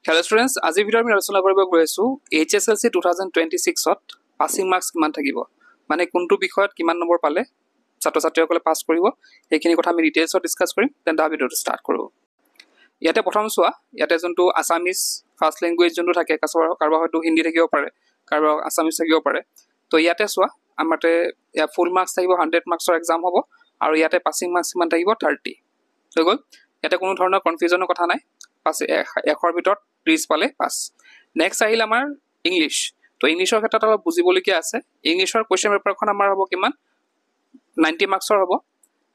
Hello students, আজি ভিডিঅ'ত আমি আলোচনা কৰিব গৈ আছো HSLC 2026 ত পাসিং মাৰ্কস কিমান থাকিব মানে কোনটো বিষয়ত কিমান নম্বৰ পালে ছাত্ৰ ছাত্ৰীসকলে পাস কৰিব এইখিনি কথা আমি ডিটেইলছত ডিসকাস কৰিম দেন দা ভিডিঅ'টো স্টাৰ্ট কৰো ইয়াতে প্ৰথম চোৱা ইয়াতে যোনটো আসামিজ ফাৰ্স্ট ল্যাঙ্গুৱেজ যোনটো থাকে কাৰোবাৰ হয়তো হিন্দী থাকিব পাৰে কাৰোবাৰ আসামিজ থাকিব পাৰে তো ইয়াতে চোৱা আমাতে ইয়া ফুল মাৰ্কস থাকিব 100 মাৰ্কসৰ এক্সাম হ'ব আৰু ইয়াতে পাসিং মাৰ্কস কিমান থাকিব 30 হৈ গ'ল ইয়াতে কোনো ধৰণৰ কনফিউজনৰ কথা নাই পাছে এখৰ ভিতৰত 30 পালে পাস নেক্সট আহিল আমাৰ ইংলিশ তো ইংলিশৰ ক্ষেত্ৰত অলপ বুজিবলগীয়া আছে ইংলিশৰ কোৱেশ্চন পেপাৰখন আমাৰ হ'ব কিমান 90 মাৰ্কসৰ হ'ব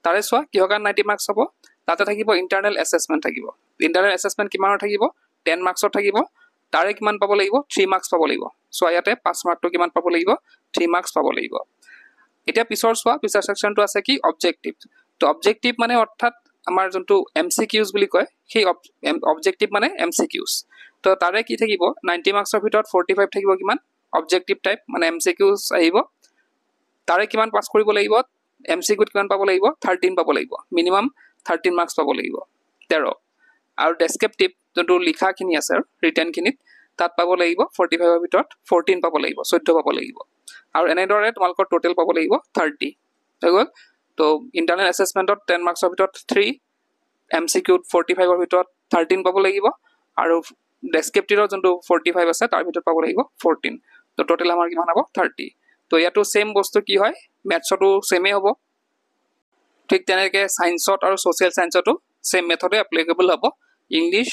তাৰে চোৱা কিহৰ কাৰণে 90 মাৰ্কস হ'ব তাতে থাকিব ইন্টাৰনেল এসেসমেন্ট থাকিব ইন্টাৰনেল এসেসমেন্ট কিমানৰ থাকিব 10 মাৰ্কসৰ থাকিব তাৰে কিমান পাব লাগিব 3 মাৰ্কস পাব লাগিব চোৱা ইয়াতে 5 মাৰ্কটো কিমান পাব লাগিব 3 মাৰ্কস পাব লাগিব এতিয়া পিছৰ চোৱা পিছৰ সেকশনটো আছে কি অবজেক্টিভ তো অবজেক্টিভ মানে অৰ্থাৎ আমাৰ যোনটো MCQs বুলি কয় সেই অবজেক্টিভ মানে MCQs তো তাৰে কি থাকিব 90 মাৰ্কসৰ ভিতৰত 45 থাকিব কিমান অবজেক্টিভ টাইপ মানে MCQs আহিব তাৰে কিমান পাস কৰিব লাগিব MCQ কিমান পাব লাগিব 13 পাব লাগিব মিনিমাম 13 মার্কস পাব লাগিব 13 আৰু ডেসক্ৰিপটিভ যোনটো লিখাখিনি আছে ৰিটেন খিনিত তাত পাব লাগিব 45 ৰ ভিতৰত 14 পাব লাগিব 14 পাব লাগিব আৰু এনেদৰে তোমালোকৰ টোটাল পাব লাগিব 30 হৈ গ'ল তো ইন্টাৰনেল এসেসমেন্টত 10 মাৰ্কসৰ ভিতৰত 3 MCQ 45 ৰ ভিতৰত 13 পাব লাগিব আৰু ডেসক্ৰিপটিভৰ যোনটো 45 আছে তাৰ ভিতৰত পাব লাগিব 14 তো টোটাল আমাৰ কিমান হ'ব 30 তো ইয়াটো সেম বস্তু কি হয় ম্যাথছটো সেমে হ'ব ঠিক তেনেকৈ সায়েন্সত আৰু সোশ্যাল সায়েন্সতো সেম মেথডে এপ্লিকেবল হ'ব ইংলিশ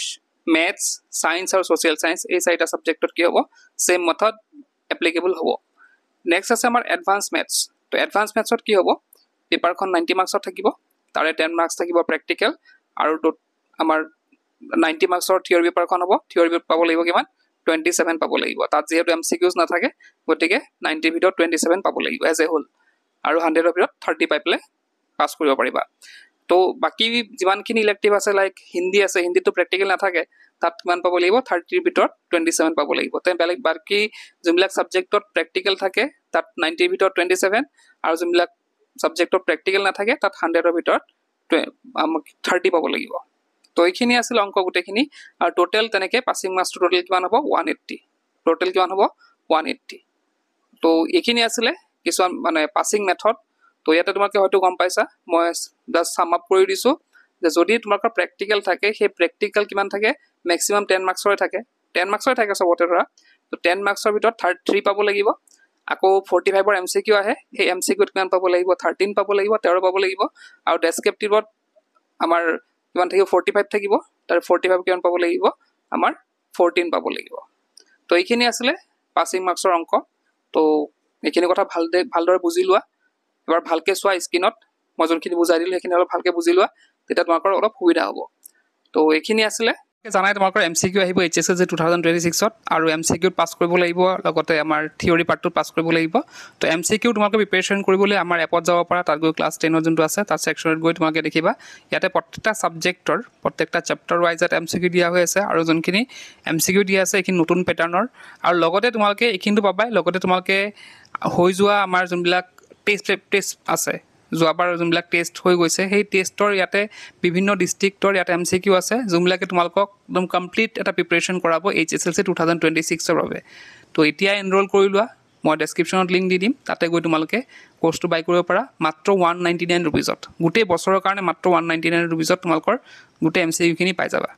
ম্যাথছ সায়েন্স আৰু সোশ্যাল সায়েন্স এই চাৰিটা সাবজেক্টত কি হ'ব সেম মেথড এপ্লিকেবল হ'ব নেক্সট আছে আমাৰ এডভান্স ম্যাথছ তো এডভান্স ম্যাথছত কি হ'ব পেপাৰখন 90 মাৰ্কসত থাকিব তাৰে 10 মাৰ্কস থাকিব প্ৰ্যাকটিক্যাল আৰু আমাৰ 90 মাৰ্কসৰ থিওৰি পেপাৰখন হ'ব থিওৰি পাব লাগিব কিমান 27 পাব লাগিব তাত যেহেতু MCQs নাথাকে গতিকে 90 ভিতৰত 27 পাব লাগিব এজ এ হোল আৰু 100 ৰ ভিতৰত 30 পাই পেলে পাস কৰিব পাৰিবা তো বাকি যিমানখিনি ইলেক্টিভ আছে লাইক হিন্দী আছে হিন্দীটো প্ৰ্যাকটিক্যাল নাথাকে তাত কিমান পাব লাগিব 30 ৰ ভিতৰত 27 পাব লাগিব তে বেলেগ বাকি যোনবিলাক সাবজেক্টত প্ৰ্যাকটিক্যাল থাকে তাত 90 ৰ ভিতৰত 27 আৰু যোনবিলাক সাবজেক্টত প্ৰ্যাকটিক্যাল নাথাকে তাত 100 ৰ ভিতৰত 30 পাব লাগিব তো এইখিনি আছিল অংক গুটেখিনি আৰু টোটাল তেনেকে পাসিং মার্কস টোটাল কিমান হ'ব 180 টোটাল কিমান হ'ব 180 তো এইখিনি আছিল কিছু মানে পাসিং মেথড তো ইয়াতে তোমাকে হয়তো গম পাইছা মই জাস্ট সাম আপ কৰি দিছো যে যদি তোমাকৰ প্ৰ্যাকটিক্যাল থাকে সেই প্ৰ্যাকটিক্যাল কিমান থাকে ম্যাক্সিমাম 10 মাৰ্কসৰে থাকে 10 মাৰ্কসৰে থাকে সবতে ধৰা তো 10 মাৰ্কসৰ ভিতৰত 3 পাব লাগিব আকৌ 45 ৰ MCQ আহে সেই MCQ কিমান পাব লাগিব 13 পাব লাগিব 13 পাব লাগিব আৰু ডেসক্ৰিপটিভত আমাৰ কিমান থাকিব 45 থাকিব তাৰ 45 কিমান পাব লাগিব আমাৰ 14 পাব লাগিব তো এইখিনি আছিল পাসিং মাৰ্কসৰ অংক তো এইখিনি কথা ভালদৰে বুজি লোৱা এবাৰ ভালকে চোৱা স্ক্ৰিনত মই যোনখিনি বুজাই দিলো সেইখিনি অলপ ভালকে বুজি লোৱা তেতিয়া তোমাকৰ অলপ সুবিধা হ'ব তো এইখিনি আছিল জানাই তোমাকৰ MCQ আহিব HSLC 2026 ত আৰু MCQ পাস কৰিব লাগিব লগতে আমাৰ থিওৰি পাৰ্টটো পাস কৰিব লাগিব তো MCQ তোমালোকে প্ৰিপাৰেচন কৰিবলৈ আমাৰ এপত যাব পাৰা তাত গৈ ক্লাছ 10 ৰ যোনটো আছে তাত সেকশনত গৈ তোমালোকে দেখিবা ইয়াতে প্ৰত্যেকটা সাবজেক্টৰ প্ৰত্যেকটা চেপ্টাৰ ওয়াইজত MCQ দিয়া হৈ আছে আৰু যোনখিনি MCQ দিয়া আছে এইখিনি নতুন প্যাটাৰ্নৰ আৰু লগতে তোমালোকে এইখিনিটো পাবাই লগতে তোমালোকে হৈ যোৱা আমাৰ যোনবিলাক টেষ্ট আছে যোৱাবাৰ যোনবিলাক টেষ্ট হৈ গৈছে সেই টেষ্টৰ ইয়াতে বিভিন্ন ডিস্ট্ৰিক্টৰ ইয়াতে MCQ আছে যোনবিলাকে তোমালোকক একদম কমপ্লিট এটা প্ৰিপাৰেচন কৰাব HSLC 2026 ৰ বাবে তো এতিয়া এনৰোল কৰি লোৱা মই ডেসক্ৰিপচনত লিংক দি দিম তাতে গৈ তোমালোকে কোৰ্সটো বাই কৰিব পাৰা মাত্ৰ 199 ৰুপিজত গোটেই বছৰৰ কাৰণে মাত্ৰ 199 ৰুপিজত তোমালোকৰ গোটেই MCQ খিনি পাই যাবা